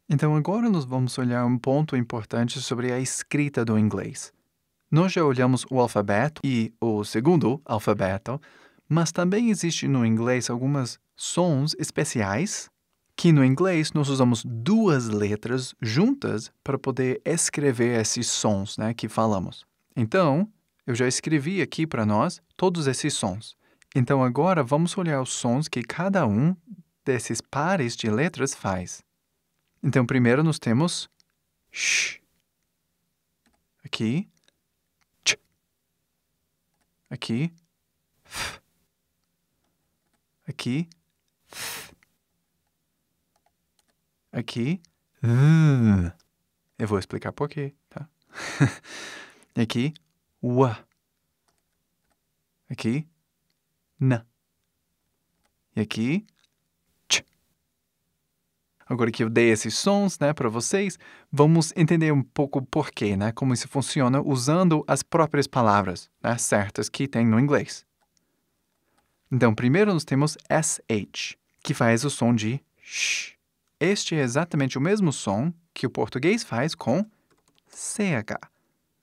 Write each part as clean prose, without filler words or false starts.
Então, agora nós vamos olhar um ponto importante sobre a escrita do inglês. Nós já olhamos o alfabeto e o segundo alfabeto, mas também existe no inglês alguns sons especiais que no inglês nós usamos duas letras juntas para poder escrever esses sons, né, que falamos. Então, eu já escrevi aqui para nós todos esses sons. Então, agora vamos olhar os sons que cada um desses pares de letras faz. Então, primeiro nós temos sh. Aqui. Ch. Aqui. F. Aqui. Th. Aqui. Eu vou explicar por quê, tá? Aqui. W. Aqui. N. E aqui. Ch. Agora que eu dei esses sons, né, para vocês, vamos entender um pouco por quê, né, como isso funciona usando as próprias palavras, né, certas que tem no inglês. Então, primeiro nós temos SH, que faz o som de sh. Este é exatamente o mesmo som que o português faz com CH.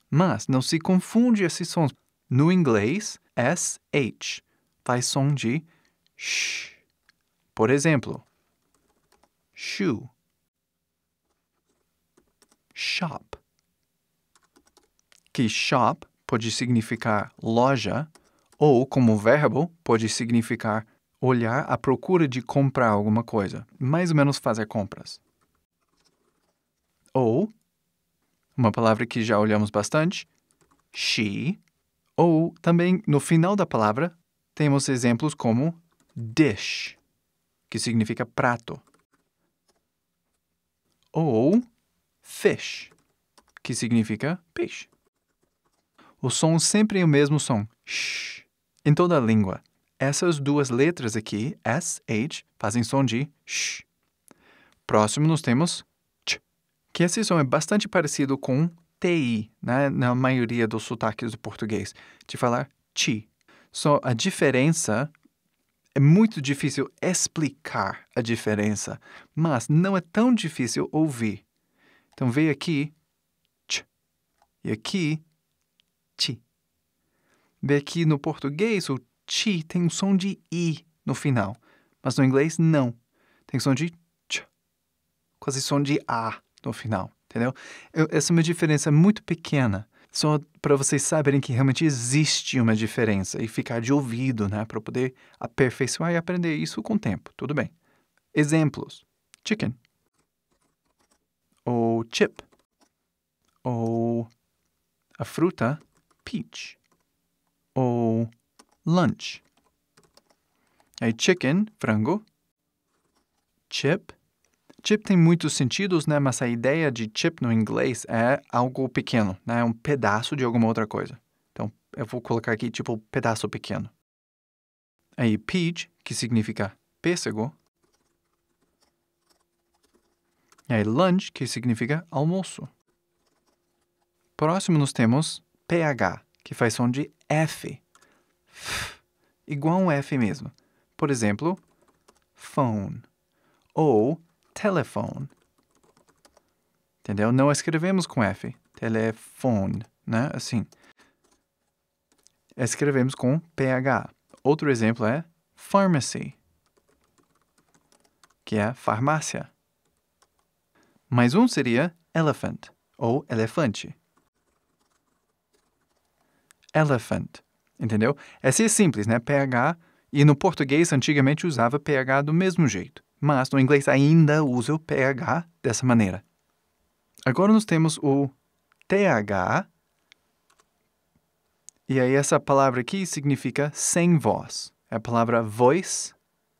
Mas não se confunde esses sons. No inglês, SH faz som de sh. Por exemplo, shoe, shop. Que shop pode significar loja, ou, como verbo, pode significar olhar à procura de comprar alguma coisa. Mais ou menos fazer compras. Ou, uma palavra que já olhamos bastante, she. Ou, também, no final da palavra, temos exemplos como dish, que significa prato. Ou fish, que significa peixe. O som sempre é o mesmo som, sh. Em toda a língua, essas duas letras aqui, SH, fazem som de sh. Próximo, nós temos ch, que esse som é bastante parecido com TI, né, na maioria dos sotaques do português, de falar chi. Só a diferença, é muito difícil explicar a diferença, mas não é tão difícil ouvir. Então, veio aqui, ch, e aqui, chi. Vê aqui no português, o chi tem um som de i no final, mas no inglês não. Tem som de ch, quase som de a no final, entendeu? Essa é uma diferença muito pequena, só para vocês saberem que realmente existe uma diferença e ficar de ouvido, né, para poder aperfeiçoar e aprender isso com o tempo, tudo bem. Exemplos: chicken, ou chip, ou a fruta peach, ou lunch. Aí chicken, frango. Chip. Chip tem muitos sentidos, né? Mas a ideia de chip no inglês é algo pequeno, né? É um pedaço de alguma outra coisa. Então, eu vou colocar aqui, tipo, pedaço pequeno. Aí peach, que significa pêssego. E aí lunch, que significa almoço. Próximo nós temos PH, que faz som de F. Igual um F mesmo. Por exemplo, phone ou telephone. Entendeu? Não escrevemos com F. Telefone, né? Assim. Escrevemos com PH. Outro exemplo é pharmacy, que é farmácia. Mais um seria elephant, ou elefante. Elephant, entendeu? Esse é simples, né? PH, e no português antigamente usava PH do mesmo jeito, mas no inglês ainda usa o PH dessa maneira. Agora nós temos o TH, e aí essa palavra aqui significa sem voz. É a palavra voice,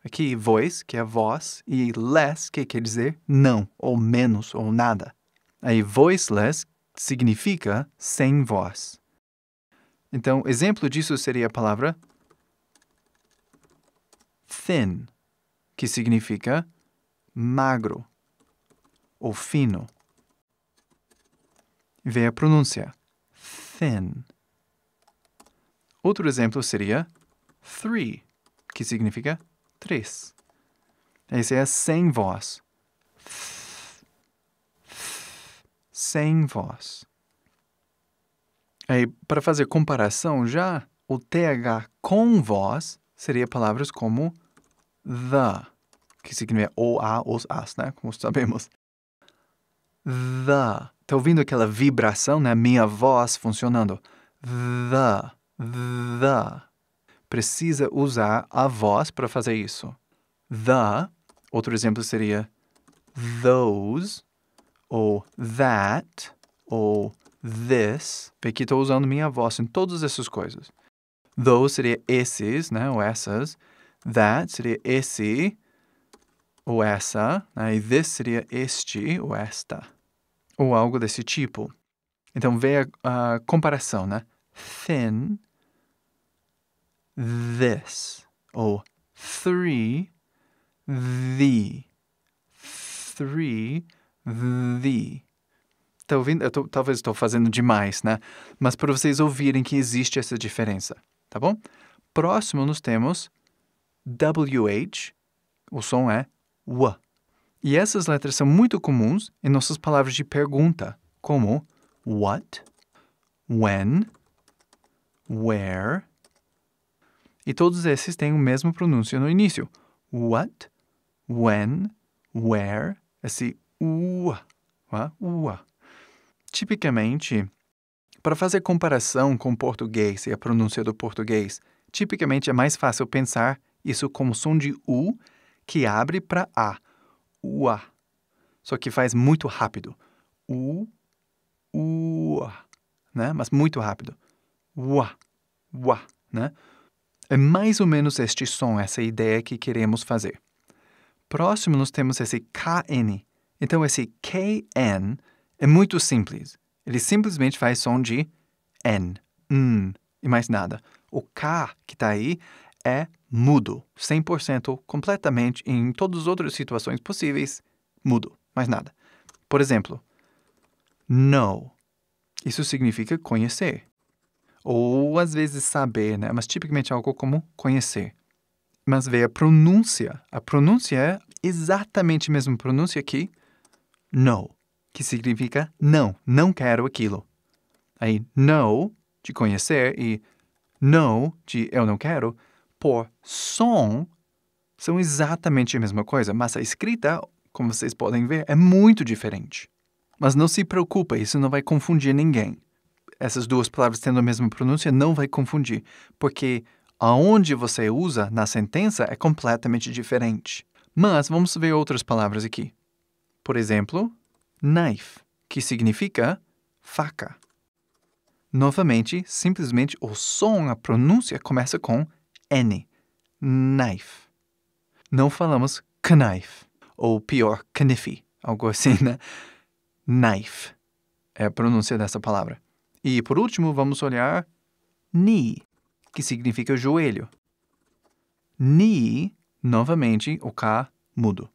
aqui voice, que é voz, e less, que quer dizer não, ou menos, ou nada. Aí voiceless significa sem voz. Então, exemplo disso seria a palavra thin, que significa magro ou fino. Vê a pronúncia, thin. Outro exemplo seria three, que significa três. Esse é sem voz. sem voz. Aí, para fazer comparação, já o TH com voz seria palavras como the, que significa o, a, os, as, né? Como sabemos. The. Tá ouvindo aquela vibração, né? Minha voz funcionando. The. Precisa usar a voz para fazer isso. The. Outro exemplo seria those, ou that, ou this. Vê que estou usando minha voz em todas essas coisas. Those seria esses, né? Ou essas. That seria esse, ou essa. Né? E this seria este, ou esta. Ou algo desse tipo. Então, vê a comparação, né? Thin, this. Ou three, the. Three, the. Tá ouvindo? Talvez estou fazendo demais, né? Mas para vocês ouvirem que existe essa diferença, tá bom? Próximo, nós temos WH. O som é W. E essas letras são muito comuns em nossas palavras de pergunta, como what, when, where. E todos esses têm o mesmo pronúncio no início. What, when, where. Esse Tipicamente, para fazer comparação com o português e a pronúncia do português, tipicamente é mais fácil pensar isso como som de U que abre para A. Ua. Só que faz muito rápido. Né? Mas muito rápido. Ua. Né? É mais ou menos este som, essa ideia que queremos fazer. Próximo, nós temos esse KN. Então, esse KN é muito simples. Ele simplesmente faz som de N, e mais nada. O K que está aí é mudo, 100%, completamente, em todas as outras situações possíveis, mudo, mais nada. Por exemplo, know. Isso significa conhecer. Ou, às vezes, saber, né? Mas, tipicamente, algo como conhecer. Mas vê a pronúncia. A pronúncia é exatamente a mesma pronúncia que no, que significa não, não quero aquilo. Aí, no, de conhecer, e no, de eu não quero, por som, são exatamente a mesma coisa, mas a escrita, como vocês podem ver, é muito diferente. Mas não se preocupa, isso não vai confundir ninguém. Essas duas palavras tendo a mesma pronúncia não vai confundir, porque aonde você usa na sentença é completamente diferente. Mas vamos ver outras palavras aqui. Por exemplo, knife, que significa faca. Novamente, simplesmente o som, a pronúncia começa com N. Knife. Não falamos knife, ou pior, knife, algo assim, né? Knife é a pronúncia dessa palavra. E, por último, vamos olhar knee, que significa joelho. Knee, novamente, o K mudo.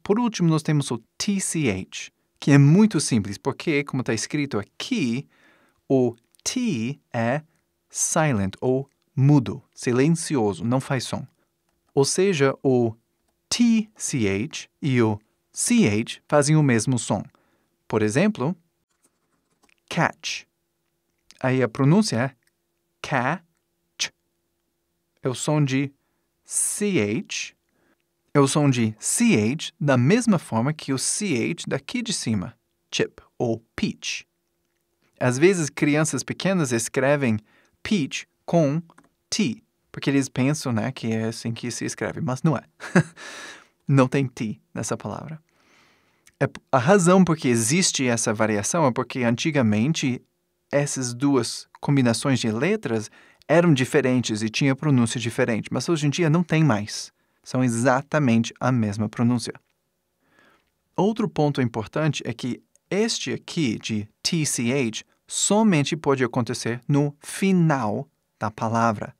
Por último, nós temos o TCH, que é muito simples, porque, como está escrito aqui, o T é silent, ou mudo, silencioso, não faz som. Ou seja, o TCH e o CH fazem o mesmo som. Por exemplo, catch. Aí a pronúncia é catch. É o som de CH. É o som de CH da mesma forma que o CH daqui de cima. Chip ou peach. Às vezes, crianças pequenas escrevem peach com T, porque eles pensam, né, que é assim que se escreve, mas não é. Não tem T nessa palavra. A razão por que existe essa variação é porque antigamente essas duas combinações de letras eram diferentes e tinha pronúncia diferente, mas hoje em dia não tem mais. São exatamente a mesma pronúncia. Outro ponto importante é que este aqui de TCH somente pode acontecer no final da palavra.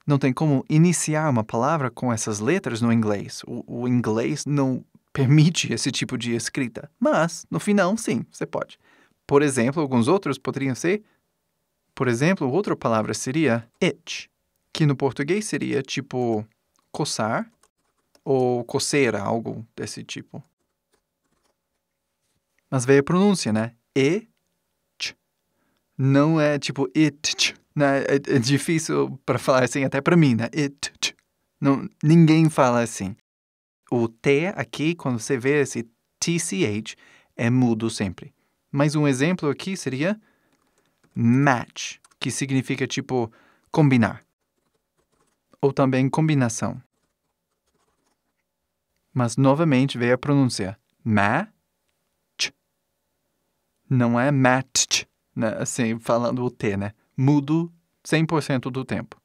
Não tem como iniciar uma palavra com essas letras no inglês. O inglês não permite esse tipo de escrita, mas no final, sim, você pode. Por exemplo, alguns outros poderiam ser... Por exemplo, outra palavra seria itch, que no português seria tipo coçar ou coceira, algo desse tipo. Mas veio a pronúncia, né? E-ch. Não é tipo it-ch, né? É difícil para falar assim, até para mim, né? It-ch. Não, ninguém fala assim. O T aqui, quando você vê esse TCH, é mudo sempre. Mais um exemplo aqui seria match, que significa tipo combinar. Ou também combinação. Mas novamente veio a pronúncia match. Não é match, né? Assim, falando o T, né? Mudo 100% do tempo.